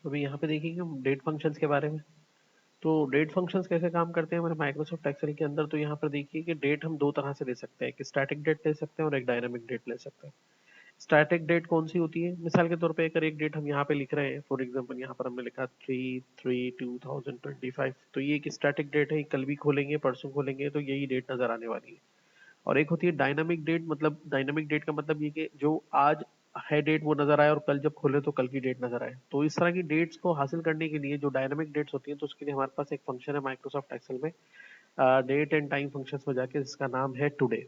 तो अभी यहाँ पे देखेंगे हम डेट फंक्शंस के बारे में। तो डेट फंक्शंस कैसे काम करते हैं हमारे माइक्रोसॉफ्ट एक्सेल के अंदर। तो यहाँ पर देखिए कि डेट हम दो तरह से ले सकते हैं, एक स्टैटिक डेट ले सकते हैं और एक डायनामिक डेट ले सकते हैं। स्टैटिक डेट कौन सी होती है, मिसाल के तौर पे अगर एक डेट हम यहाँ पे लिख रहे हैं, फॉर एग्जांपल यहाँ पर हमने लिखा 3/3/2025, तो ये एक स्टैटिक डेट है, कल भी खोलेंगे परसों खोलेंगे तो यही डेट नजर आने वाली है। और एक होती है डायनामिक डेट, मतलब डायनामिक डेट का मतलब ये कि जो आज है डेट वो नजर आए और कल जब खोले तो कल की डेट नजर आए। तो इस तरह की डेट्स को हासिल करने के लिए जो डायनामिक डेट्स होती हैं, तो उसके लिए हमारे पास एक फंक्शन है माइक्रोसॉफ्ट एक्सेल में, डेट एंड टाइम फंक्शंस में जाके, जिसका नाम है टुडे।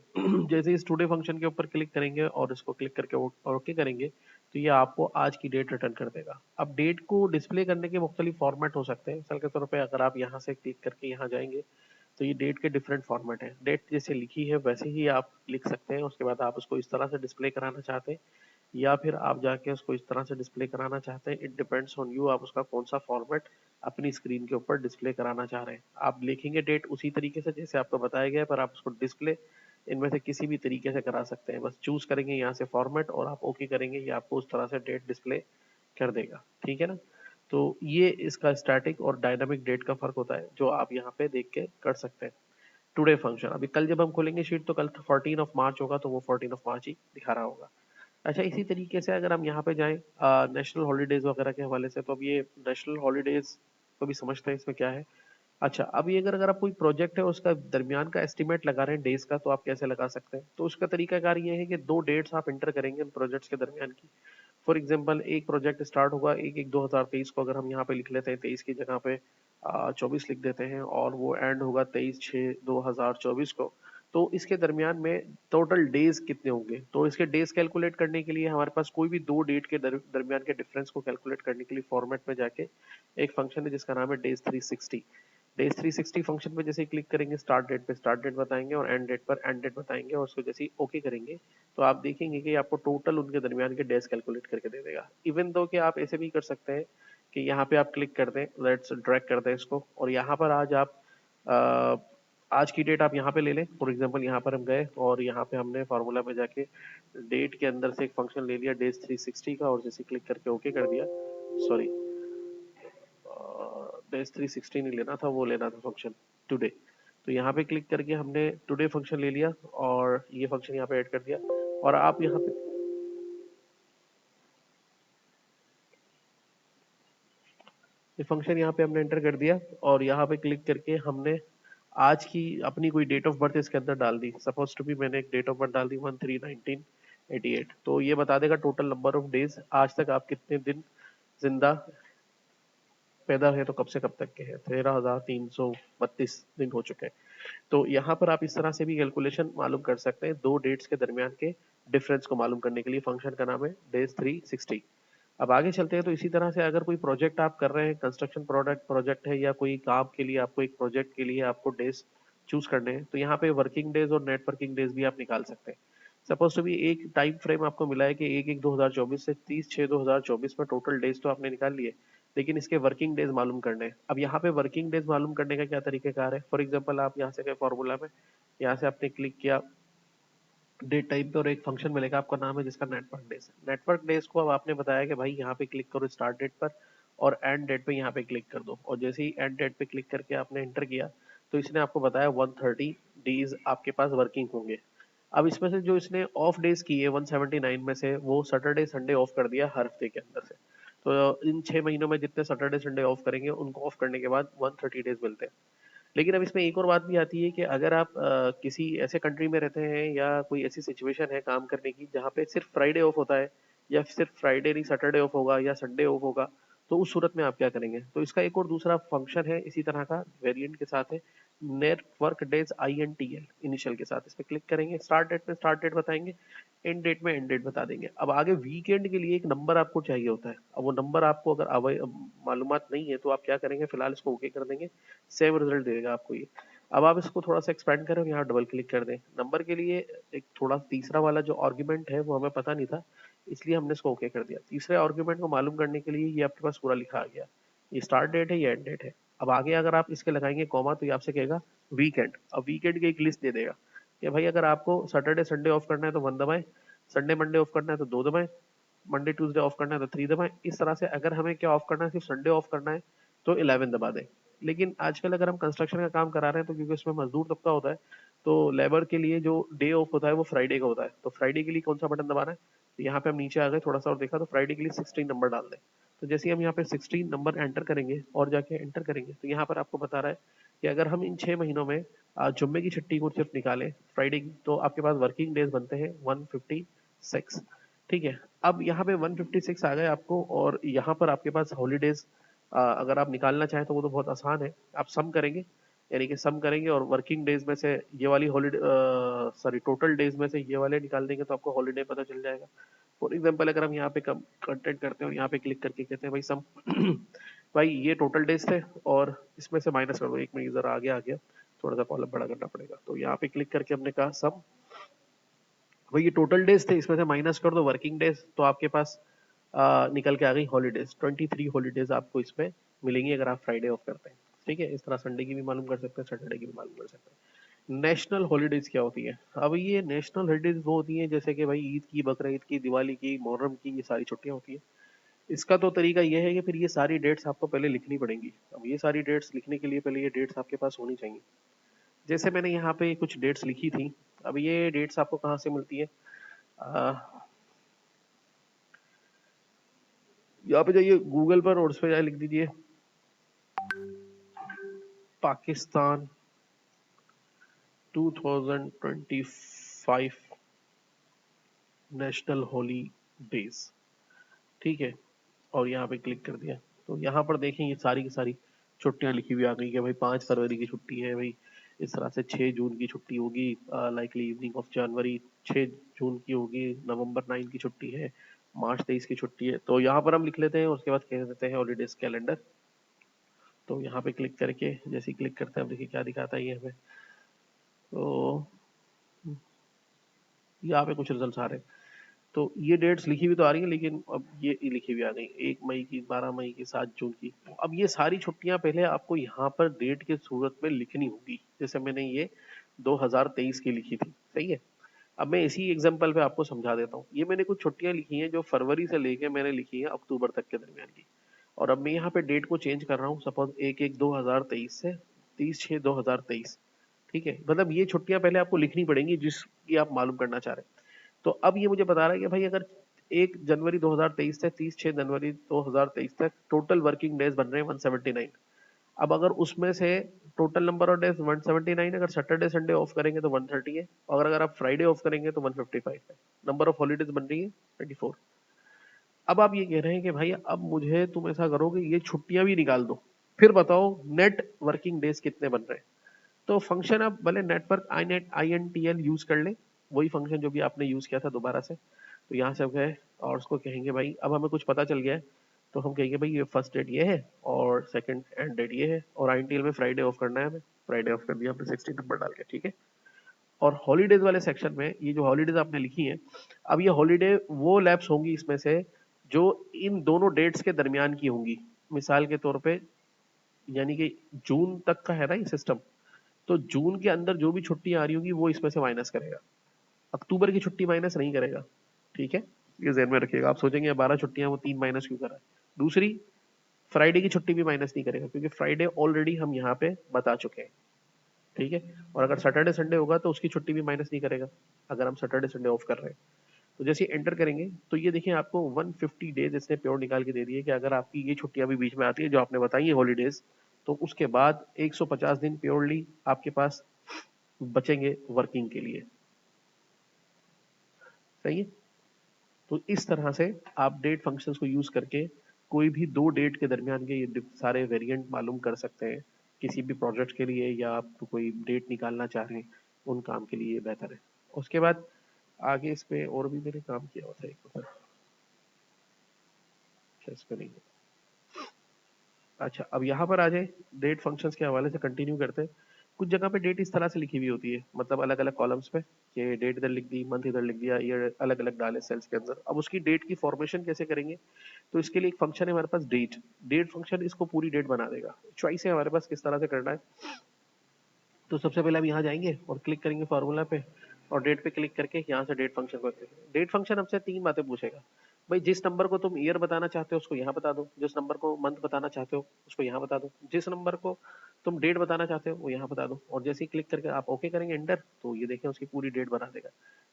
जैसे इस टुडे फंक्शन के ऊपर क्लिक करेंगे और इसको क्लिक करके ओके करेंगे, तो ये आपको आज की डेट रिटर्न कर देगा। अब डेट को डिस्प्ले करने के मुख्तलिफ फॉर्मेट हो सकते हैं। मिसाल के तौर पे अगर आप यहाँ से क्लिक करके यहाँ जाएंगे, तो ये डेट के डिफरेंट फॉर्मेट हैं। डेट जैसे लिखी है वैसे ही आप लिख सकते हैं, उसके बाद आप उसको इस तरह से डिस्प्ले कराना चाहते हैं या फिर आप जाके उसको इस तरह से डिस्प्ले कराना चाहते हैं। इट डिपेंड्स ऑन यू, आप उसका कौन सा फॉर्मेट अपनी स्क्रीन के ऊपर डिस्प्ले कराना चाह रहे हैं। आप लिखेंगे डेट उसी तरीके से जैसे आपको बताया गया है, पर आप उसको डिस्प्ले इनमें से किसी भी तरीके से करा सकते हैं। बस चूज करेंगे यहाँ से फॉर्मेट और आप ओके करेंगे, ये आपको उस तरह से डेट डिस्प्ले कर देगा। ठीक है ना। तो ये इसका स्टैटिक और डायनामिक डेट का फर्क होता है, जो आप यहाँ पे देख के कर सकते हैं। टुडे फंक्शन, अभी कल जब हम खोलेंगे शीट तो कल 14 मार्च होगा, तो वो 14 मार्च ही दिखा रहा होगा। अच्छा, इसी तरीके से अगर हम यहाँ पे जाएं नेशनल हॉलीडेज वगैरह के हवाले से, तो अब ये नेशनल हॉलीडेज को भी समझते हैं इसमें क्या है। अच्छा, अब ये अगर अगर आप कोई प्रोजेक्ट है उसका दरमियान का एस्टिमेट लगा रहे हैं डेज का, तो आप कैसे लगा सकते हैं। तो उसका तरीकाकार ये है कि दो डेट्स आप इंटर करेंगे उन प्रोजेक्ट्स के दरमियान की। फॉर एग्जांपल एक प्रोजेक्ट स्टार्ट होगा 1/1/2023 को, अगर हम यहाँ पे लिख लेते हैं 23 की जगह पे 24 लिख देते हैं, और वो एंड होगा 23/6/2024 को। तो इसके दरमियान में टोटल डेज कितने होंगे। तो इसके डेज कैलकुलेट करने के लिए हमारे पास कोई भी दो डेट के दरमियान के डिफरेंस को कैलकुलेट करने के लिए फॉर्मेट में जाके एक फंक्शन है जिसका नाम है डेज 360। डेज 360 फंक्शन पे जैसे क्लिक करेंगे, स्टार्ट डेट पे स्टार्ट डेट बताएंगे और एंड डेट पर एंड डेट बताएंगे, और उसको जैसे ही ओके करेंगे, तो आप देखेंगे कि आपको टोटल उनके दरमियान के डेज कैलकुलेट करके दे देगा। इवन दो कि आप ऐसे भी कर सकते हैं कि यहाँ पे आप क्लिक कर दें, लेट्स ड्रैग कर दें इसको, और यहाँ पर आज आप अ, आज की डेट आप यहाँ पे ले लें। फॉर एग्जांपल यहाँ पर हम गए और यहाँ पे हमने फार्मूला में जाके डेट के अंदर से एक फंक्शन ले लिया डेज 360 का, और जैसे क्लिक करके ओके कर दिया, सॉरी डेज 360 नहीं लेना था, वो लेना था फंक्शन टुडे। तो यहाँ पे क्लिक करके हमने टुडे फंक्शन ले लिया और ये फंक्शन यहाँ पे ऐड कर दिया। और आप यहाँ पे ये फंक्शन यहाँ पे हमने एंटर कर दिया, और यहाँ पे क्लिक करके हमने आज की अपनी कोई डेट ऑफ बर्थ इसके अंदर डाल दी। सपोज टू बी मैंने एक डेट ऑफ बर्थ डाल दी 1/3/1988। तो ये बता देगा टोटल नंबर ऑफ डेज, आज तक आप कितने दिन जिंदा पैदा है, तो कब से कब तक के हैं, 13,332 दिन हो चुके हैं। तो यहाँ पर आप इस तरह से भी कैलकुलेशन मालूम कर सकते हैं दो डेट्स के दरमियान के डिफरेंस को मालूम करने के लिए। फंक्शन का नाम है डेज 360। अब आगे चलते हैं। तो इसी तरह से अगर कोई प्रोजेक्ट आप कर रहे हैं, कंस्ट्रक्शन प्रोडक्ट प्रोजेक्ट है, या कोई काम के लिए आपको एक प्रोजेक्ट के लिए आपको डेज चूज करने हैं, तो यहाँ पे वर्किंग डेज और नेट वर्किंग डेज भी आप निकाल सकते हैं। सपोज टू भी एक टाइम फ्रेम आपको मिला है कि 1/1/2024 से 30/6/2024 में टोटल डेज तो आपने निकाल लिए, लेकिन इसके वर्किंग डेज मालूम करने हैं। अब यहाँ पे वर्किंग डेज मालूम करने का क्या तरीकेकार है। फॉर एग्जांपल आप यहाँ से गए फॉर्मूला में, यहाँ से आपने क्लिक किया डेट टाइप पे और एक फंक्शन मिलेगा आपका नाम है जिसका नेटवर्क डेज। नेटवर्क डेज को अब आपने बताया कि भाई यहाँ पे क्लिक करो स्टार्ट डेट पर और एंड डेट पे यहाँ पे क्लिक कर दो, और जैसे ही एंड डेट पे क्लिक करके आपने एंटर किया, तो इसने आपको बताया 130 डेज आपके पास वर्किंग होंगे। अब इसमें से जो इसने ऑफ डेज की है 179 में से, वो सैटरडे संडे ऑफ कर दिया हर हफ्ते के अंदर से। तो इन 6 महीनों में जितने सैटरडे संडे ऑफ करेंगे, उनको ऑफ करने के बाद 130 डेज मिलते हैं। लेकिन अब इसमें एक और बात भी आती है कि अगर आप किसी ऐसे कंट्री में रहते हैं या कोई ऐसी सिचुएशन है काम करने की जहाँ पे सिर्फ फ्राइडे ऑफ होता है, या सिर्फ फ्राइडे नहीं सैटरडे ऑफ होगा या संडे ऑफ होगा, तो उस सूरत में आप क्या करेंगे। तो इसका एक और दूसरा फंक्शन है इसी तरह का वेरिएंट के साथ है, नेटवर्क डेज INTL इनिशियल के साथ। इस पे क्लिक करेंगे, स्टार्ट डेट में स्टार्ट डेट बताएंगे, एंड डेट में एंड डेट बता देंगे। अब आगे वीकेंड के लिए एक नंबर आपको चाहिए होता है। अब वो नंबर आपको अगर मालूमात नहीं है, तो आप क्या करेंगे, फिलहाल इसको ओके कर देंगे, सेव रिजल्ट देगा आपको ये। अब आप इसको थोड़ा सा एक्सपेंड करें, यहाँ डबल क्लिक कर दें नंबर के लिए। एक थोड़ा तीसरा वाला जो आर्ग्यूमेंट है वो हमें पता नहीं था, इसलिए हमने इसको ओके कर दिया। तीसरे आर्ग्यूमेंट को मालूम करने के लिए ये आपके पास पूरा लिखा आ गया, ये स्टार्ट डेट है, ये एंड डेट है। अब आगे अगर आप इसके लगाएंगे कॉमा, तो ये आपसे कहेगा वीकेंड। अब वीकेंड की एक लिस्ट दे देगा कि भाई अगर आपको सैटरडे संडे ऑफ करना है तो 1 दबाएं, संडे मंडे ऑफ करना है तो 2 दबाएं, मंडे ट्यूसडे ऑफ करना है तो 3 दबाएं। इस तरह से अगर हमें क्या ऑफ करना है, सिर्फ संडे ऑफ करना है तो 11 दबा दें। लेकिन आजकल अगर हम कंस्ट्रक्शन का काम करा रहे हैं तो क्योंकि उसमें मजदूर तबका होता है, तो लेबर के लिए जो डे ऑफ होता है वो फ्राइडे का होता है। तो फ्राइडे के लिए कौन सा बटन दबाना है, तो यहाँ पे हम नीचे आ गए थोड़ा सा और देखा तो फ्राइडे के लिए 16 नंबर डाल दें। तो जैसे ही हम यहाँ पे 16 नंबर एंटर करेंगे और जाके एंटर करेंगे तो यहाँ पर आपको बता रहा है कि अगर हम इन 6 महीनों में जुम्मे की छुट्टी को सिर्फ निकालें फ्राइडे की, तो आपके पास वर्किंग डेज बनते हैं 156। ठीक है, अब यहाँ पे 156 आ गए आपको, और यहाँ पर आपके पास हॉलीडेज अगर आप निकालना चाहें तो वो तो बहुत आसान है। आप सम करेंगे, यानी कि सम करेंगे और वर्किंग डेज में से ये वाली हॉलीडे सॉरी टोटल डेज में से ये वाले निकाल देंगे तो आपको हॉलीडे पता चल जाएगा। फॉर एग्जाम्पल अगर हम यहाँ पे कंटेंट करते हैं और यहाँ पे क्लिक करके कहते हैं भाई सम भाई ये टोटल डेज थे और इसमें से माइनस कर दो, एक मिनट जरा आगे आ गया, थोड़ा सा कॉलम बड़ा करना पड़ेगा। तो यहाँ पे क्लिक करके हमने कहा सम, भाई ये टोटल डेज थे इसमें से माइनस कर दो वर्किंग डेज, तो आपके पास निकल के आ गई हॉलीडेज। 23 हॉलीडेज आपको इसमें मिलेंगी अगर आप फ्राइडे ऑफ करते हैं। ठीक है, इस तरह संडे की भी मालूम कर सकते हैं, सैटरडे की भी मालूम कर सकते हैं। नेशनल हॉलीडेज क्या होती है, अब ये नेशनल हॉलीडेज वो होती हैं जैसे कि भाई ईद की, बकरा ईद की, दिवाली की, मुहर्रम की, ये सारी छुट्टियां होती है। इसका तो तरीका ये है कि फिर ये सारी डेट्स आपको पहले लिखनी पड़ेंगी। अब ये सारी डेट्स लिखने के लिए पहले ये डेट्स आपके पास होनी चाहिए। जैसे मैंने यहाँ पे कुछ डेट्स लिखी थी। अब ये डेट्स आपको कहाँ से मिलती है, यहाँ पे जाइए गूगल पर और उस पर जाए लिख दीजिए पाकिस्तान 2025 नेशनल हॉलीडेज। ठीक है, और यहाँ पे क्लिक कर दिया तो यहाँ पर देखें ये सारी की सारी छुट्टियां लिखी हुई आ गई कि भाई 5 फरवरी की छुट्टी है भाई, इस तरह से 6 जून की छुट्टी होगी, लाइकली इवनिंग ऑफ जनवरी 6 जून की होगी, नवंबर 9 की छुट्टी है, मार्च 23 की छुट्टी है। तो यहाँ पर हम लिख लेते हैं और उसके बाद कह देते हैं हॉलीडेज कैलेंडर। तो यहाँ पे क्लिक करके जैसे ही क्लिक करते हैं, अब देखिए क्या दिखाता है ये हमें। तो यहाँ पे कुछ रिजल्ट आ रहे हैं, तो ये डेट्स लिखी हुई तो आ रही है, लेकिन अब ये लिखी हुई आ गई 1 मई की, 12 मई की, 7 जून की। अब ये सारी छुट्टियां पहले आपको यहाँ पर डेट के सूरत में लिखनी होगी, जैसे मैंने ये 2023 की लिखी थी। सही है, अब मैं इसी एग्जांपल पे आपको समझा देता हूँ। ये मैंने कुछ छुट्टियां लिखी हैं जो फरवरी से लेके मैंने लिखी है अक्टूबर तक के दरमियान की, और अब मैं यहाँ पे डेट को चेंज कर रहा हूँ, सपोज 1/1/2023 से 30/6/2023। ठीक है, मतलब ये छुट्टियां पहले आपको लिखनी पड़ेंगी जिसकी आप मालूम करना चाह रहे हैं। तो अब ये मुझे बता रहा है कि भाई अगर 1 जनवरी 2023 से 30/6 जनवरी 2023 तक टोटल वर्किंग डेज बन रहे हैं 179। अब अगर उसमें से टोटल नंबर ऑफ डेज 179, अगर सैटरडे संडे ऑफ करेंगे तो 130 है, और अगर आप फ्राइडे ऑफ करेंगे तो 155 है। नंबर ऑफ हॉलीडेज बन रही है 24। अब आप ये कह रहे हैं कि भाई अब मुझे तुम ऐसा करो कि ये छुट्टियां भी निकाल दो, फिर बताओ नेट वर्किंग डेज कितने बन रहे हैं। तो फंक्शन आप भले नेटवर्क INTL यूज कर लें, वही फंक्शन जो भी आपने यूज किया था दोबारा से। तो यहाँ से गए और उसको कहेंगे भाई अब हमें कुछ पता चल गया है, तो हम कहेंगे भाई ये फर्स्ट डेट ये है और सेकंड एंड डेट ये है, और INTL में फ्राइडे ऑफ करना है हमें, फ्राइडे ऑफ कर दिया हमने 16 नंबर डाल के। ठीक है, और हॉलीडेज वाले सेक्शन में ये जो हॉलीडेज आपने लिखी है, अब ये हॉलीडे वो लैप्स होंगी इसमें से जो इन दोनों डेट्स के दरमियान की होंगी। मिसाल के तौर पे, यानी कि जून तक का है ना ये सिस्टम, तो जून के अंदर जो भी छुट्टी आ रही होगी वो इसमें से माइनस करेगा, अक्टूबर की छुट्टी माइनस नहीं करेगा। ठीक है, ये ध्यान में रखिएगा। आप सोचेंगे 12 छुट्टियां वो 3 माइनस क्यों करा है। दूसरी, फ्राइडे की छुट्टी भी माइनस नहीं करेगा क्योंकि फ्राइडे ऑलरेडी हम यहाँ पे बता चुके हैं। ठीक है, और अगर सैटरडे संडे होगा तो उसकी छुट्टी भी माइनस नहीं करेगा अगर हम सैटरडे संडे ऑफ कर रहे हैं। तो जैसे एंटर करेंगे तो ये देखिए आपको 150 डेज इसने प्योर निकाल के दे दिए कि अगर आपकी ये छुट्टियां भी बीच में आती है जो आपने बताई है हॉलीडेज, तो उसके बाद 150 दिन प्योरली आपके पास बचेंगे वर्किंग के लिए। सही है, तो इस तरह से आप डेट फंक्शंस को यूज करके कोई भी दो डेट के दरमियान के ये सारे वेरिएंट मालूम कर सकते हैं किसी भी प्रोजेक्ट के लिए, या आप कोई डेट निकालना चाह रहे हैं उन काम के लिए ये बेहतर है। उसके बाद आगे इस पे और भी मैंने काम किया हुआ था एक बार, अच्छा इस पे नहीं है। अच्छा, अब यहाँ पर आ जाए डेट फंक्शंस के हवाले से कंटिन्यू करते हैं। कुछ जगह पे डेट इस तरह से लिखी हुई होती है, मतलब अलग अलग कॉलम्स पे, कि डेट इधर लिख दी, मंथ इधर लिख दिया, ईयर अलग अलग डाले सेल्स के अंदर। अब उसकी डेट की फॉर्मेशन कैसे करेंगे, तो इसके लिए एक फंक्शन है हमारे पास डेट। डेट फंक्शन इसको पूरी डेट बना देगा। चॉइस है हमारे पास किस तरह से करना है। तो सबसे पहले हम यहाँ जाएंगे और क्लिक करेंगे फार्मूला पे, और डेट पे क्लिक करके यहाँ से डेट फंक्शन को। डेट फंक्शन हमसे तीन बातें पूछेगा। भाई जिस नंबर को तुम ईयर बताना चाहते हो उसको यहाँ बता दो, जिस नंबर को मंथ बताना चाहते हो उसको यहाँ बता दो, जिस नंबर को तुम डेट बताना चाहते हो वो यहाँ बता दो, और जैसे ही क्लिक करके आप ओके करेंगे एंटर, तो ये देखें उसकी पूरी डेट बना देगा।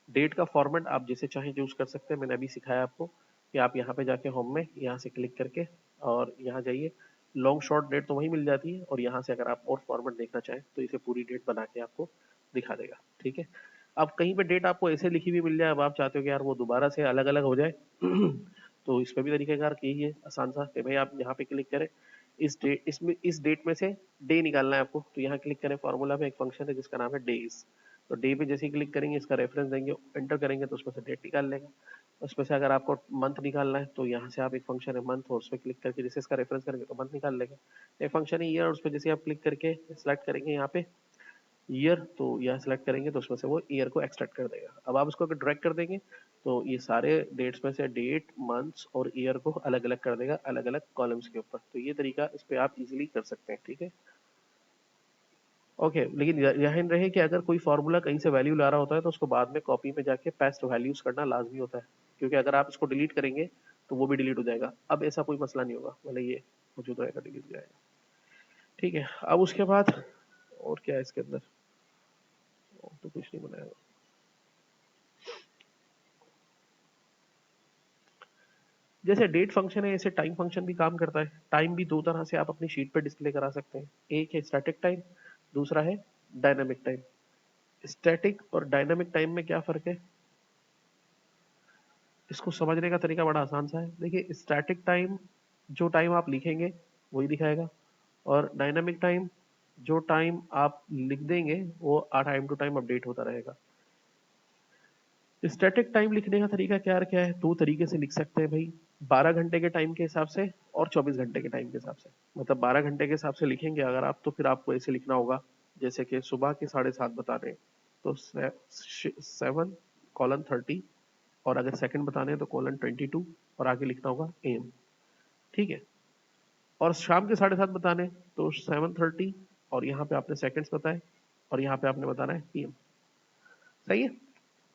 डेट का फॉर्मेट आप जैसे चाहें यूज कर सकते हैं, मैंने अभी सिखाया आपको कि आप यहाँ पे जाके होम में यहाँ से क्लिक करके और यहाँ जाइए, लॉन्ग शॉर्ट डेट तो वहीं मिल जाती है, और यहाँ से अगर आप और फॉर्मेट देखना चाहें तो इसे पूरी डेट बना के आपको दिखा देगा। ठीक है, अब कहीं पे डेट आपको ऐसे लिखी हुई मिल जाए, अब आप चाहते हो कि यार वो दोबारा से अलग अलग हो जाए तो इस पे भी तरीकेकार यही है आसान सा कि भाई आप यहाँ पे क्लिक करें, इस डेट में से डे निकालना है आपको, तो यहाँ क्लिक करें, फॉर्मूला में एक फंक्शन है जिसका नाम है डेज, तो डे पे जैसे ही क्लिक करेंगे इसका रेफरेंस देंगे, एंटर करेंगे तो उसमें से डेट निकाल लेगा। उसमें से अगर आपको मंथ निकालना है तो यहाँ से आप एक फंक्शन है मंथ, और उस पर क्लिक करके जैसे इसका रेफरेंस करेंगे तो मंथ निकाल लेगा। एक फंक्शन है ईयर, उस पर जैसे आप क्लिक करके सिलेक्ट करेंगे यहाँ पे ईयर, तो यहाँ सेलेक्ट करेंगे तो उसमें से वो ईयर को एक्सट्रैक्ट कर देगा। अब आप उसको अगर ड्रैग कर देंगे तो ये सारे डेट्स में से डेट, मंथ्स और ईयर को अलग अलग कर देगा, अलग अलग कॉलम्स के ऊपर। तो ये तरीका इस पे आप इजीली कर सकते हैं। ठीक है, ओके, लेकिन ध्यान रहे कि अगर कोई फार्मूला कहीं से वैल्यू ला रहा होता है तो उसको बाद में कॉपी में जाके पेस्ट वैल्यूज करना लाजमी होता है, क्योंकि अगर आप इसको डिलीट करेंगे तो वो भी डिलीट हो जाएगा। अब ऐसा कोई मसला नहीं होगा, भले ये मौजूद रहेगा, डिलीट हो जाएगा। ठीक है, अब उसके बाद और क्या है इसके अंदर, और तो कुछ नहीं बनाया। जैसे डेट फंक्शन है ऐसे टाइम फंक्शन भी काम करता है। टाइम भी दो तरह से आप अपनी शीट पे डिस्प्ले करा सकते हैं, एक है स्टैटिक टाइम, दूसरा है डायनामिक टाइम। स्टैटिक और डायनामिक टाइम में क्या फर्क है, इसको समझने का तरीका बड़ा आसान सा है। देखिए स्टैटिक टाइम जो टाइम आप लिखेंगे वही दिखाएगा, और डायनामिक टाइम जो टाइम आप लिख देंगे वो टाइम टू टाइम अपडेट होता रहेगा। स्टैटिक टाइम लिखने का तरीका क्या क्या है, दो तरीके से लिख सकते हैं भाई, 12 घंटे के टाइम के हिसाब से और 24 घंटे के टाइम के हिसाब से। मतलब 12 घंटे के हिसाब से लिखेंगे अगर आप, तो फिर आपको ऐसे लिखना होगा जैसे कि सुबह के 7:30 बताने हैं तो 7:30, और अगर सेकंड बताने हैं तो :22 और आगे लिखना होगा AM। ठीक है, और शाम के 7:30 बताने तो 7:30, और यहाँ पे आपने सेकंड्स बताए, और यहाँ पे आपने बताना है PM। सही है,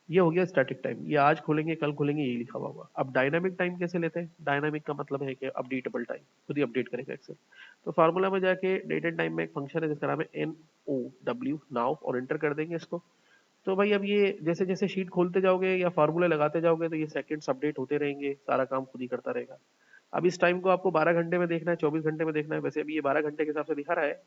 ये हो गया स्टैटिक टाइम, ये आज खोलेंगे कल खोलेंगे यही लिखा हुआ होगा। अब डायनामिक टाइम कैसे लेते हैं, डायनामिक का मतलब है कि अपडेटेबल टाइम, खुद ही अपडेट करेगा एक्सेल। तो फार्मूला में जाके डेट एंड टाइम में एक फंक्शन है जिसका नाम है NOW, नाउ, और एंटर कर देंगे इसको। तो भाई अब ये जैसे जैसे शीट खोलते जाओगे या फार्मूले लगाते जाओगे तो ये सेकंड्स अपडेट होते रहेंगे, सारा काम खुद ही करता रहेगा। अब इस टाइम को आपको 12 घंटे में देखना है, 24 घंटे में देखना है, वैसे अभी ये 12 घंटे के हिसाब से दिखा रहा है।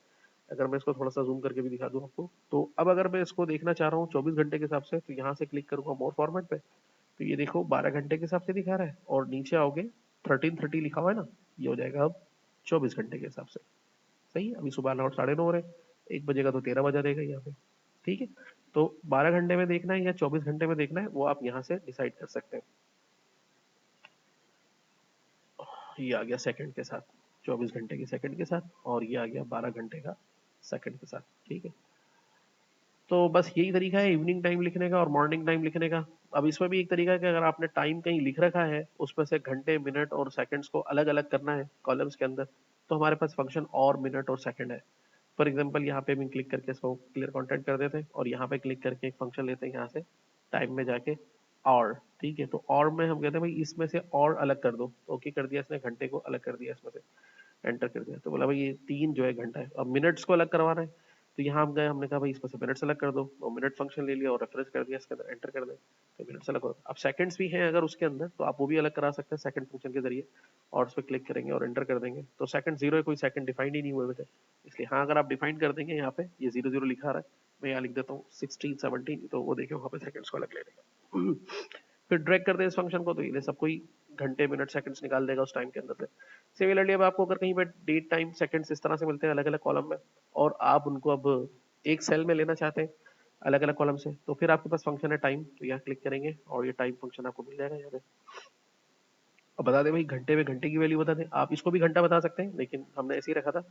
अगर मैं इसको थोड़ा सा जूम करके भी दिखा दूं आपको, तो अब अगर मैं इसको देखना चाह रहा हूँ 24 घंटे के हिसाब से, तो यहाँ से क्लिक करूंगा मोर फॉर्मेट पे, तो ये देखो 12 घंटे के हिसाब से दिखा रहा है, और नीचे आओगे 13:30 लिखा हुआ है ना, ये हो जाएगा अब 24 घंटे के हिसाब से। सही है, अभी सुबह 9:30 हो रहे हैं, 1 बजेगा तो 13 बजा देगा यहाँ पे। ठीक है, तो 12 घंटे में देखना है या 24 घंटे में देखना है वो आप यहाँ से डिसाइड कर सकते हैं। ये आ गया सेकंड के साथ, 24 घंटे के सेकंड के साथ, और ये आ गया 12 घंटे का सेकंड के साथ। ठीक है, तो बस यही तरीका है इवनिंग टाइम लिखने का और मॉर्निंग टाइम लिखने का। अब इसमें भी एक तरीका है कि अगर आपने टाइम कहीं लिख रखा है उसमें से घंटे, मिनट और सेकंड्स को अलग अलग करना है कॉलम्स के अंदर, तो हमारे पास फंक्शन और मिनट और सेकंड है। फॉर एग्जाम्पल यहाँ पे भी क्लिक करके इसको क्लियर कंटेंट कर देते हैं, और यहाँ पे क्लिक करके एक फंक्शन लेते हैं यहाँ से टाइम में जाके और। ठीक है, तो और में हम कहते हैं भाई इसमें से और अलग कर दो, ओके कर दिया इसने, घंटे को अलग कर दिया इसमें से, एंटर कर दिया, तो बोला भाई ये 3 जो है घंटा है। अब मिनट्स को अलग करवाना है, तो यहाँ हम गए, हमने कहा भाई इसमें से मिनट सेलेक्ट कर दो, और मिनट फंक्शन ले लिया और रेफरेंस कर दिया इसके अंदर, एंटर कर दे, तो मिनट सेलेक्ट हो। अब सेकंड्स भी हैं अगर उसके अंदर तो आप वो भी अलग करा सकते हैं सेकंड फंक्शन के जरिए, और उस पर क्लिक करेंगे और एंटर कर देंगे, तो सेकंड जीरो है, कोई सेकंड डिफाइंड ही नहीं हुए थे, इसलिए हाँ अगर आप डिफाइन कर देंगे यहाँ पे ये 00 लिखा रहा है, मैं यहाँ लिख देता हूँ 16 17, तो वो देखिए वहाँ पे सेकंड्स को अलग ले लेगा। फिर ड्रैग कर दे इस फंक्शन को, तो ये सबको ही घंटे मिनट सेकंड्स निकाल देगा उस टाइम के अंदर से। सिमिलरली अब आपको अगर कहीं पे डेट टाइम सेकंड्स इस तरह से मिलते हैं अलग अलग कॉलम में, और आप उनको अब एक सेल में लेना चाहते हैं अलग अलग कॉलम से, तो फिर आपके पास फंक्शन है टाइम, तो यहाँ क्लिक करेंगे और ये टाइम फंक्शन आपको मिल जाएगा यहाँ पे। अब बता दे भाई घंटे में घंटे की वैल्यू बता दे, आप इसको भी घंटा बता सकते हैं लेकिन हमने ऐसे ही रखा था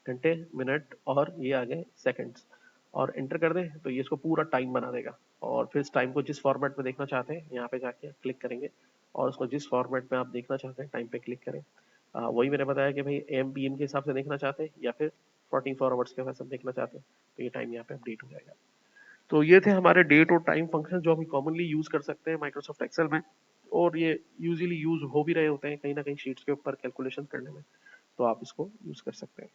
घंटे मिनट, और ये आ गए सेकंड्स, और एंटर कर दें तो ये इसको पूरा टाइम बना देगा। और फिर इस टाइम को जिस फॉर्मेट में देखना चाहते हैं यहाँ पे जाके क्लिक करेंगे, और उसको जिस फॉर्मेट में आप देखना चाहते हैं टाइम पे क्लिक करें। वही मैंने बताया कि भाई AM PM के हिसाब से देखना चाहते हैं या फिर 44 आवर्स के हिसाब से देखना चाहते हैं, तो ये टाइम यहाँ पे अपडेट हो जाएगा। तो ये थे हमारे डेट और टाइम फंक्शन जो हम कॉमनली यूज कर सकते हैं माइक्रोसॉफ्ट एक्सेल में। और ये यूजुअली यूज हो भी रहे होते हैं कहीं ना कहीं शीट्स के ऊपर कैलकुलेशन करने में, तो आप इसको यूज कर सकते हैं।